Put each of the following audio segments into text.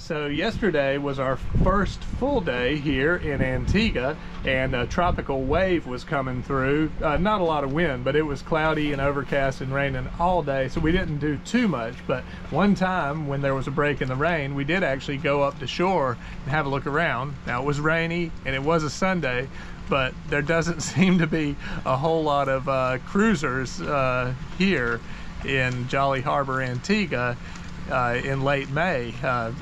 So yesterday was our first full day here in Antigua, and a tropical wave was coming through. Not a lot of wind, but it was cloudy and overcast and raining all day, so we didn't do too much. But one time when there was a break in the rain, we did actually go up to shore and have a look around. Now it was rainy and it was a Sunday, but there doesn't seem to be a whole lot of cruisers here in Jolly Harbour, Antigua. In late May.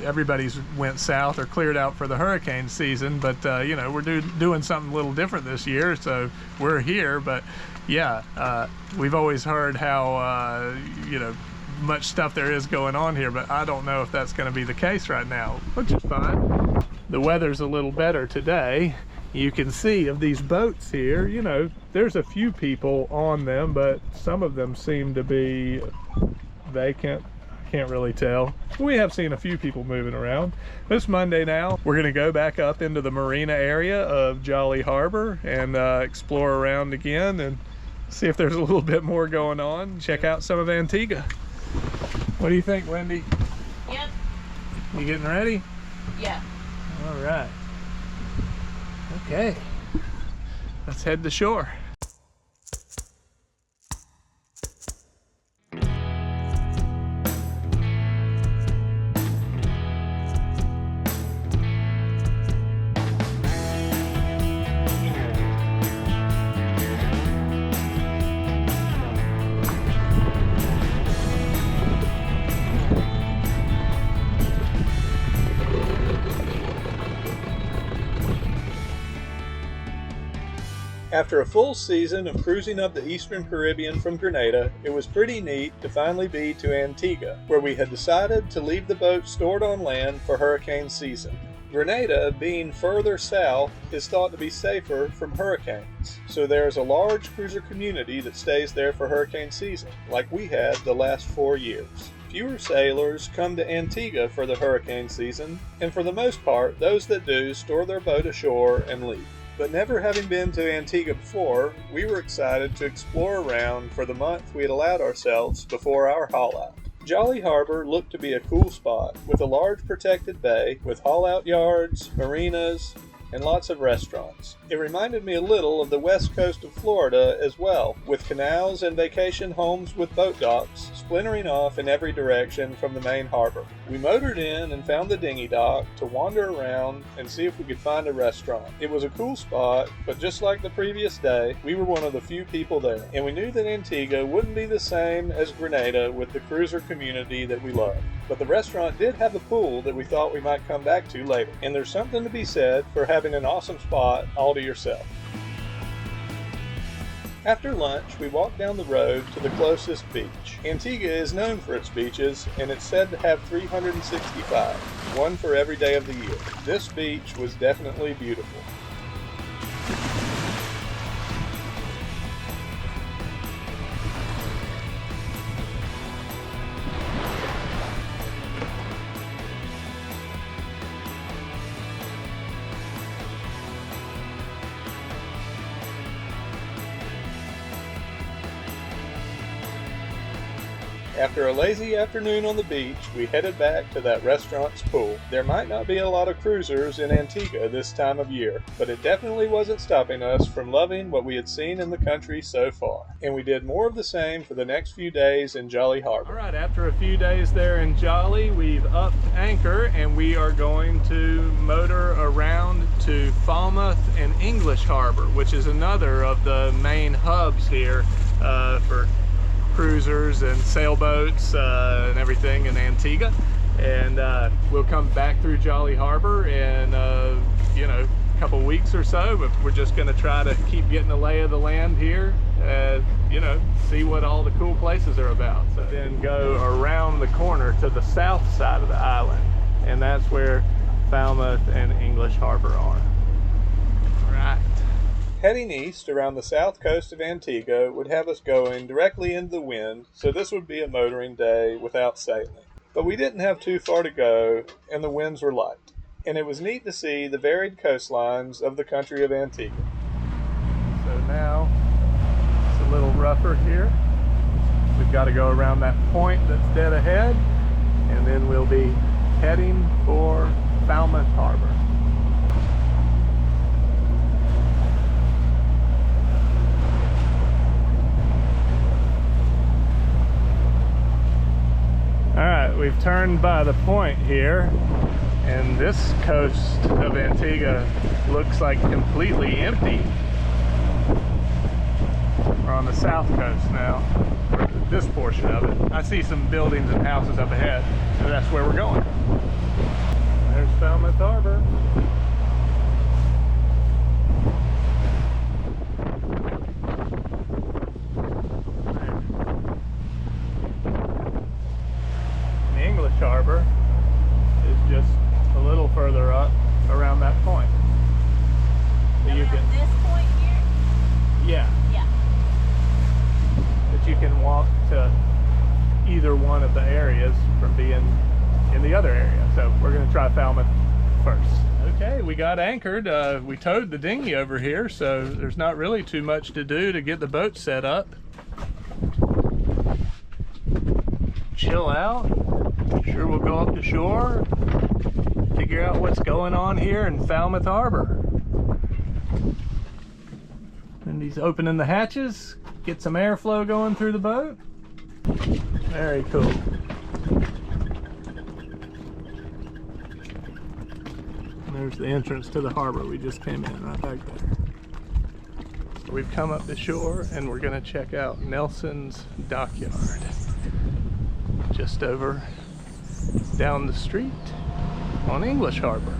Everybody's went south or cleared out for the hurricane season, but you know, we're doing something a little different this year, so we're here. But yeah, we've always heard how you know, much stuff there is going on here, but I don't know if that's going to be the case right now, which is fine. The weather's a little better today. You can see of these boats here, you know, there's a few people on them, but some of them seem to be vacant. Can't really tell. We have seen a few people moving around. It's Monday now. We're gonna go back up into the marina area of Jolly Harbour and explore around again and see if there's a little bit more going on. Check out some of Antigua. What do you think, Wendy? Yep. You getting ready? Yeah. All right. Okay. Let's head to shore. After a full season of cruising up the Eastern Caribbean from Grenada, it was pretty neat to finally be to Antigua, where we had decided to leave the boat stored on land for hurricane season. Grenada, being further south, is thought to be safer from hurricanes, so there's a large cruiser community that stays there for hurricane season, like we had the last 4 years. Fewer sailors come to Antigua for the hurricane season, and for the most part, those that do store their boat ashore and leave. But never having been to Antigua before, we were excited to explore around for the month we had allowed ourselves before our haul-out. Jolly Harbour looked to be a cool spot, with a large protected bay, with haul-out yards, marinas, and lots of restaurants. It reminded me a little of the west coast of Florida as well, with canals and vacation homes with boat docks splintering off in every direction from the main harbor. We motored in and found the dinghy dock to wander around and see if we could find a restaurant. It was a cool spot, but just like the previous day, we were one of the few people there, and we knew that Antigua wouldn't be the same as Grenada with the cruiser community that we love. But the restaurant did have a pool that we thought we might come back to later, and there's something to be said for having an awesome spot all to yourself. After lunch, we walked down the road to the closest beach. Antigua is known for its beaches, and it's said to have 365, one for every day of the year. This beach was definitely beautiful. After a lazy afternoon on the beach, we headed back to that restaurant's pool. There might not be a lot of cruisers in Antigua this time of year, but it definitely wasn't stopping us from loving what we had seen in the country so far. And we did more of the same for the next few days in Jolly Harbour. All right, after a few days there in Jolly, we've upped anchor and we are going to motor around to Falmouth and English Harbour, which is another of the main hubs here for cruisers and sailboats and everything in Antigua. And we'll come back through Jolly Harbour in you know, a couple weeks or so, but we're just going to try to keep getting the lay of the land here, you know, see what all the cool places are about. So then go around the corner to the south side of the island, and that's where Falmouth and English Harbour are. Right. Heading east around the south coast of Antigua would have us going directly into the wind, so this would be a motoring day without sailing. But we didn't have too far to go, and the winds were light. And it was neat to see the varied coastlines of the country of Antigua. So now, it's a little rougher here. We've got to go around that point that's dead ahead, and then we'll be heading for Falmouth Harbor. Alright, we've turned by the point here, and this coast of Antigua looks like completely empty. We're on the south coast now, this portion of it. I see some buildings and houses up ahead, so that's where we're going. There's Falmouth Harbor. Harbor is just a little further up around that point. So you can, this point here? Yeah. Yeah. But you can walk to either one of the areas from being in the other area. So we're going to try Falmouth first. Okay, we got anchored. We towed the dinghy over here, so there's not really too much to do to get the boat set up. Chill out. Sure, we'll go up to shore, figure out what's going on here in Falmouth Harbor. And he's opening the hatches, get some airflow going through the boat. Very cool. And there's the entrance to the harbor we just came in, right back there. So we've come up to shore and we're gonna check out Nelson's Dockyard. Just over down the street on English Harbor.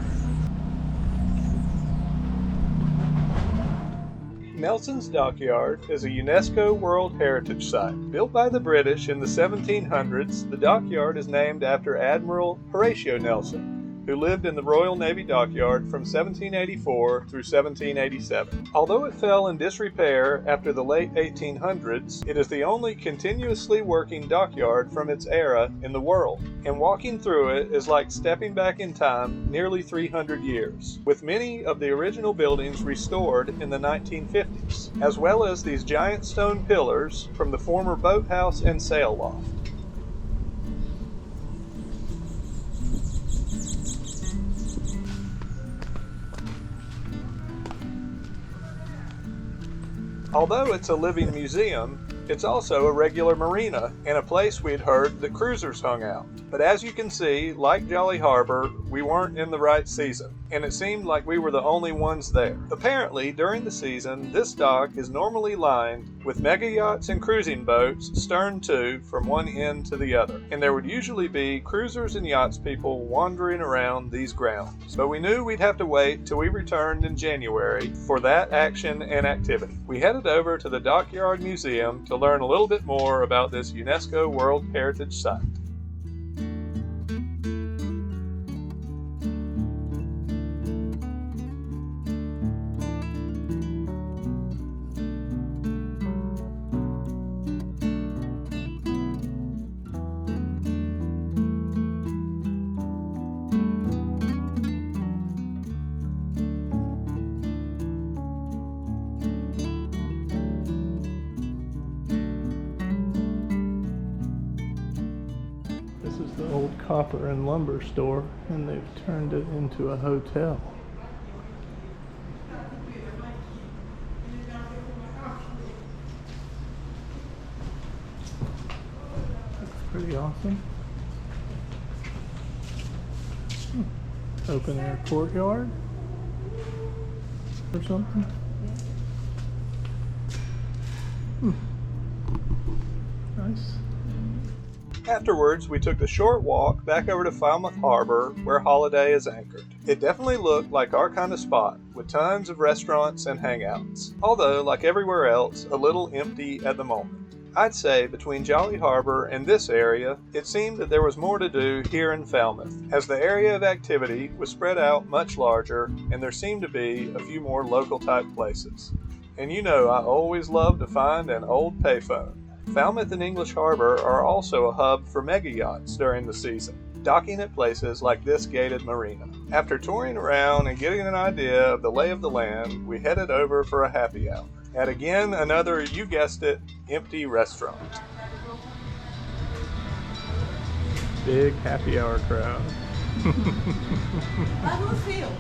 Nelson's Dockyard is a UNESCO World Heritage Site. Built by the British in the 1700s, the dockyard is named after Admiral Horatio Nelson, who lived in the Royal Navy Dockyard from 1784 through 1787. Although it fell in disrepair after the late 1800s, it is the only continuously working dockyard from its era in the world, and walking through it is like stepping back in time nearly 300 years, with many of the original buildings restored in the 1950s, as well as these giant stone pillars from the former boathouse and sail loft. Although it's a living museum, it's also a regular marina and a place we'd heard that cruisers hung out. But as you can see, like Jolly Harbor, we weren't in the right season, and it seemed like we were the only ones there. Apparently, during the season, this dock is normally lined with mega yachts and cruising boats stern to from one end to the other, and there would usually be cruisers and yachts people wandering around these grounds. But we knew we'd have to wait till we returned in January for that action and activity. We headed over to the Dockyard Museum to learn a little bit more about this UNESCO World Heritage Site. This is the old copper and lumber store, and they've turned it into a hotel. That's pretty awesome. Open air courtyard or something. Nice. Afterwards, we took a short walk back over to Falmouth Harbor, where Holiday is anchored. It definitely looked like our kind of spot, with tons of restaurants and hangouts, although, like everywhere else, a little empty at the moment. I'd say between Jolly Harbor and this area, it seemed that there was more to do here in Falmouth, as the area of activity was spread out much larger, and there seemed to be a few more local-type places. And you know I always love to find an old payphone. Falmouth and English Harbor are also a hub for mega yachts during the season, docking at places like this gated marina. After touring around and getting an idea of the lay of the land, we headed over for a happy hour at again another, you guessed it, empty restaurant. Big happy hour crowd. I will feel.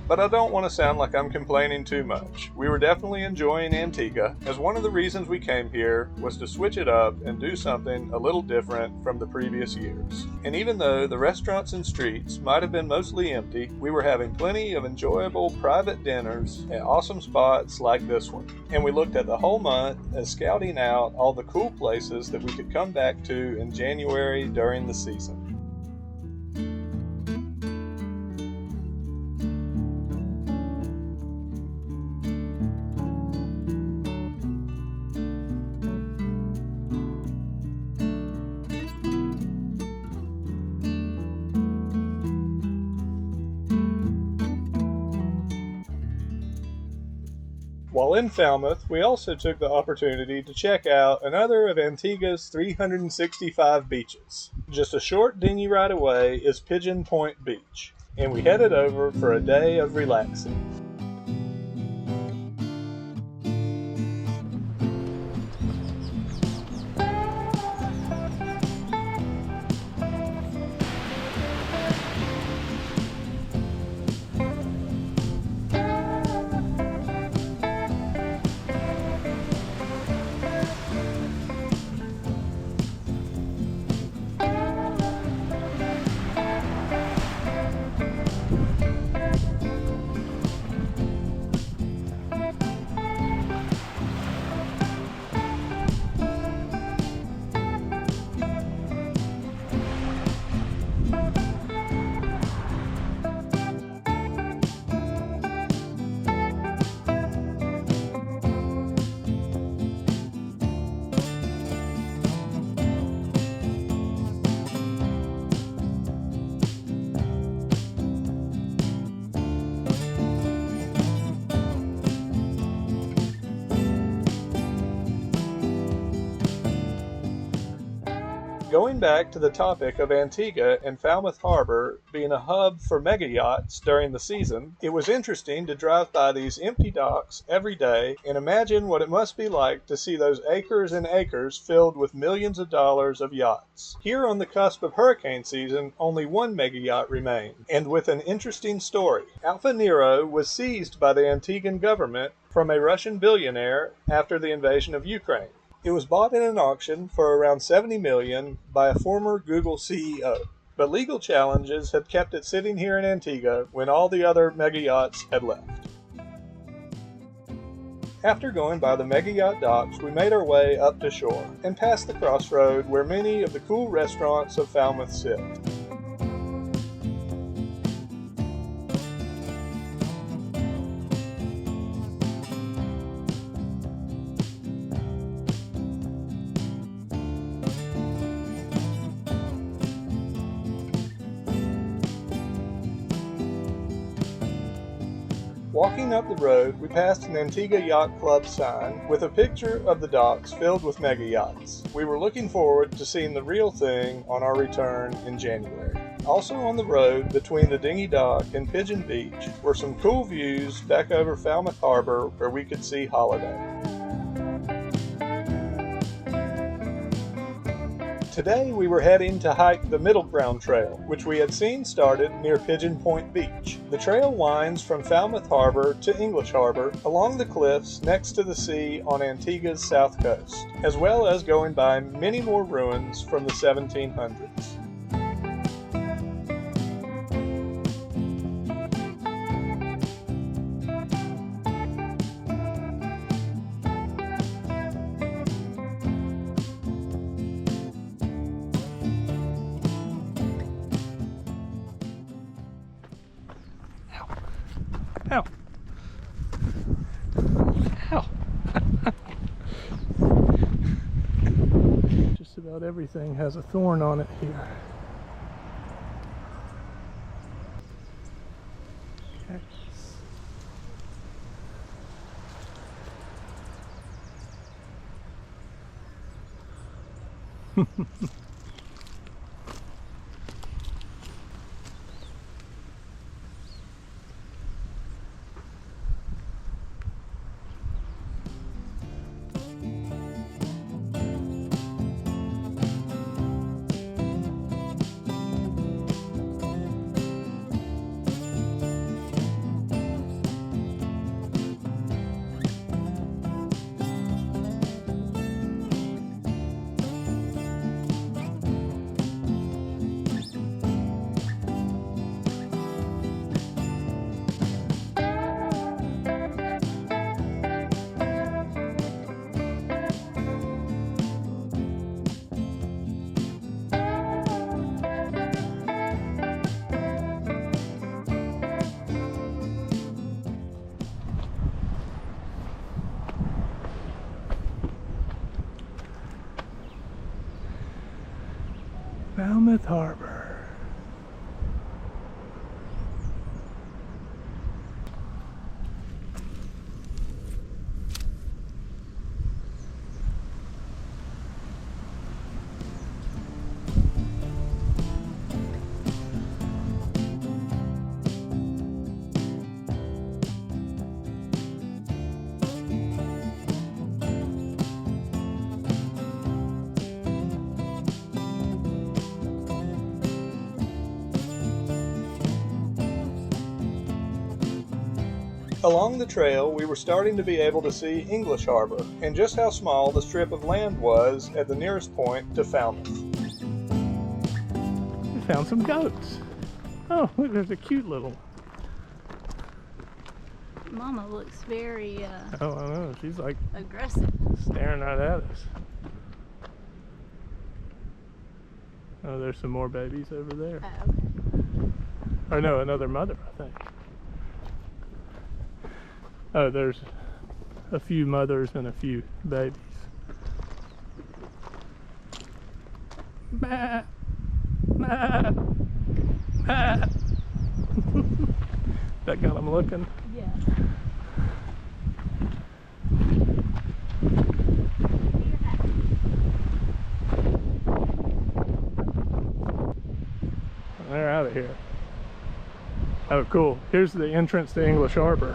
But I don't want to sound like I'm complaining too much. We were definitely enjoying Antigua, as one of the reasons we came here was to switch it up and do something a little different from the previous years. And even though the restaurants and streets might have been mostly empty, we were having plenty of enjoyable private dinners at awesome spots like this one. And we looked at the whole month as scouting out all the cool places that we could come back to in January during the season. While in Falmouth, we also took the opportunity to check out another of Antigua's 365 beaches. Just a short dinghy ride away is Pigeon Point Beach, and we headed over for a day of relaxing. Going back to the topic of Antigua and Falmouth Harbour being a hub for mega yachts during the season, it was interesting to drive by these empty docks every day and imagine what it must be like to see those acres and acres filled with millions of dollars of yachts. Here on the cusp of hurricane season, only one mega yacht remained, and with an interesting story. Alpha Nero was seized by the Antiguan government from a Russian billionaire after the invasion of Ukraine. It was bought in an auction for around $70 million by a former Google CEO. But legal challenges had kept it sitting here in Antigua when all the other mega yachts had left. After going by the mega yacht docks, we made our way up to shore and past the crossroad where many of the cool restaurants of Falmouth sit. Walking up the road, we passed an Antigua Yacht Club sign with a picture of the docks filled with mega yachts. We were looking forward to seeing the real thing on our return in January. Also on the road between the dinghy dock and Pigeon Beach were some cool views back over Falmouth Harbour where we could see Holiday. Today we were heading to hike the Middleground Trail, which we had seen started near Pigeon Point Beach. The trail winds from Falmouth Harbour to English Harbour along the cliffs next to the sea on Antigua's south coast, as well as going by many more ruins from the 1700s. Ow. Ow. Just about everything has a thorn on it here. Falmouth Harbour. Along the trail, we were starting to be able to see English Harbour, and just how small the strip of land was at the nearest point to Falmouth. We found some goats. Oh, look, there's a cute little... Mama looks very oh, I know, she's like aggressive. staring right at us. Oh, there's some more babies over there. Oh, okay. Or no, another mother, I think. Oh, there's a few mothers and a few babies. Bah, bah, bah. That got them looking. Yeah. They're out of here. Oh, cool. Here's the entrance to English Harbour.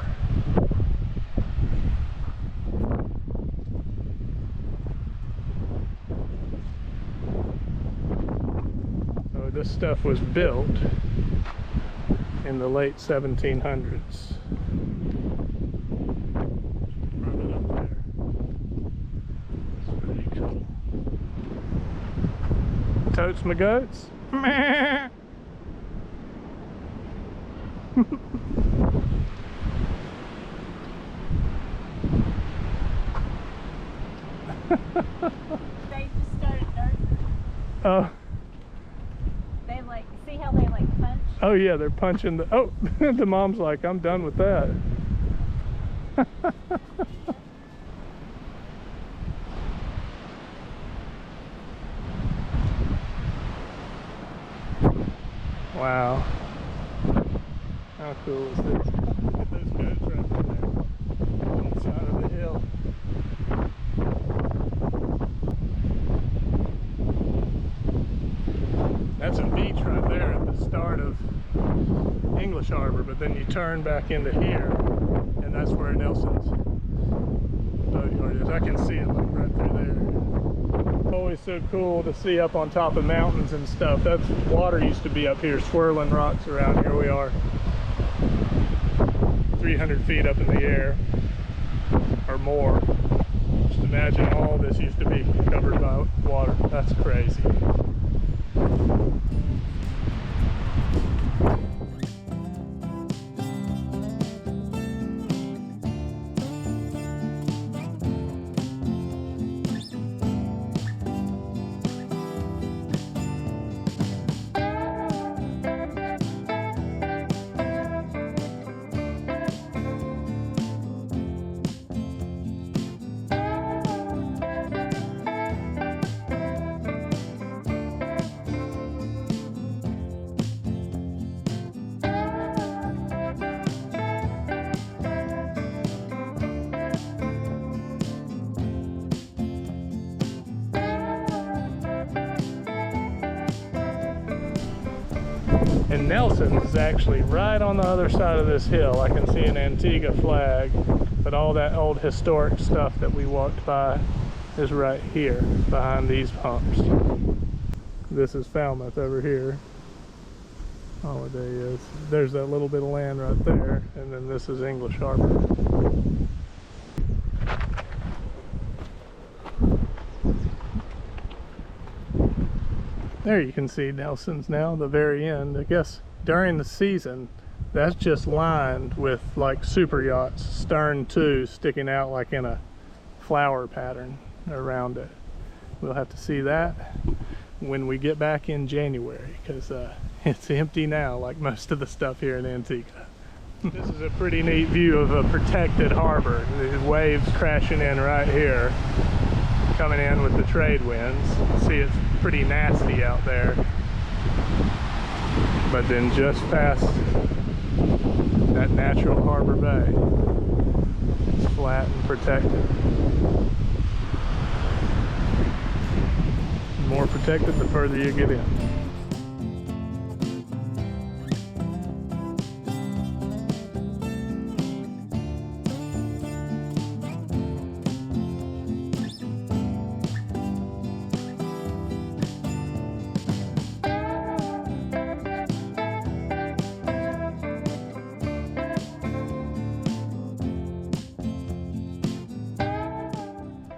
This stuff was built in the late 1700s. Run it up there. It's pretty cool. Totes my goats. Meh. They just started nursing. Oh. They like, see how they like punch? Oh yeah, they're punching the, oh, the mom's like, I'm done with that. Wow. How cool is this? Look at those goats right there on the side of the hill. That's a beach right there at the start of English Harbour, but then you turn back into here, and that's where Nelson's boatyard is. I can see it like right through there. Always so cool to see up on top of mountains and stuff. That water used to be up here, swirling rocks around. Here we are, 300 feet up in the air, or more. Just imagine all this used to be covered by water. That's crazy. And Nelson's is actually right on the other side of this hill. I can see an Antigua flag, but all that old historic stuff that we walked by is right here behind these pumps. This is Falmouth over here. Holiday is. There's that little bit of land right there, and then this is English Harbour. There you can see Nelson's now, the very end. I guess during the season, that's just lined with like super yachts, stern to, sticking out like in a flower pattern around it. We'll have to see that when we get back in January, because it's empty now, like most of the stuff here in Antigua. This is a pretty neat view of a protected harbor. The waves crashing in right here, coming in with the trade winds. See, it's pretty nasty out there. but then just past that natural harbor bay, it's flat and protected. The more protected, the further you get in.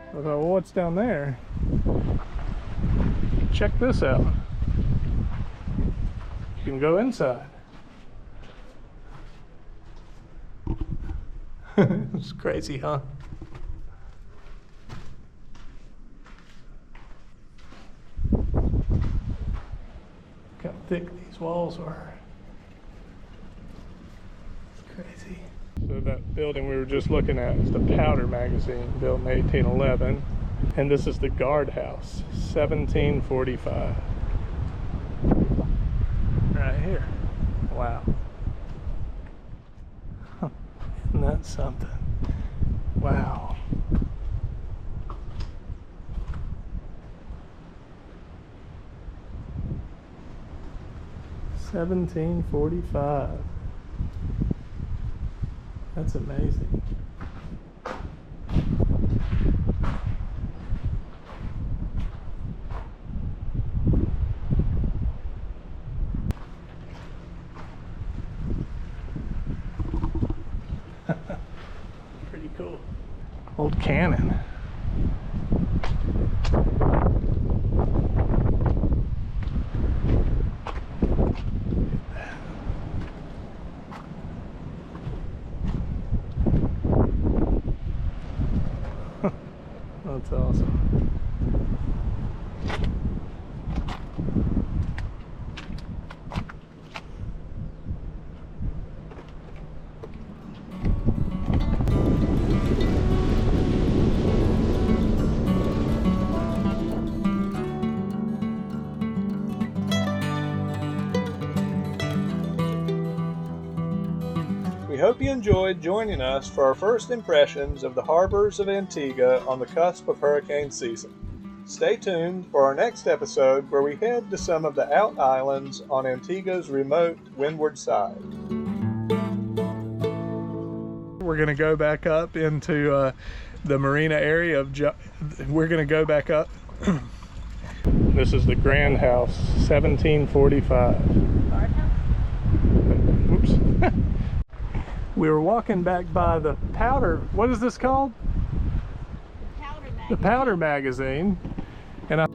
I thought, well, what's down there? Check this out. You can go inside. It's crazy, huh? Look how thick these walls are. It's crazy. So that building we were just looking at is the powder magazine, built in 1811. And this is the guardhouse, 1745. Right here. Wow. Huh. Isn't that something? Wow. $1745. That's amazing. Pretty cool. Old cannon. That's awesome. We hope you enjoyed joining us for our first impressions of the harbors of Antigua on the cusp of hurricane season. Stay tuned for our next episode where we head to some of the out islands on Antigua's remote windward side. We're going to go back up into the marina area of we're going to go back up. This is the Grand House, 1745. Guardhouse? Oops. We were walking back by the powder, what is this called? Powder magazine. The powder magazine. And I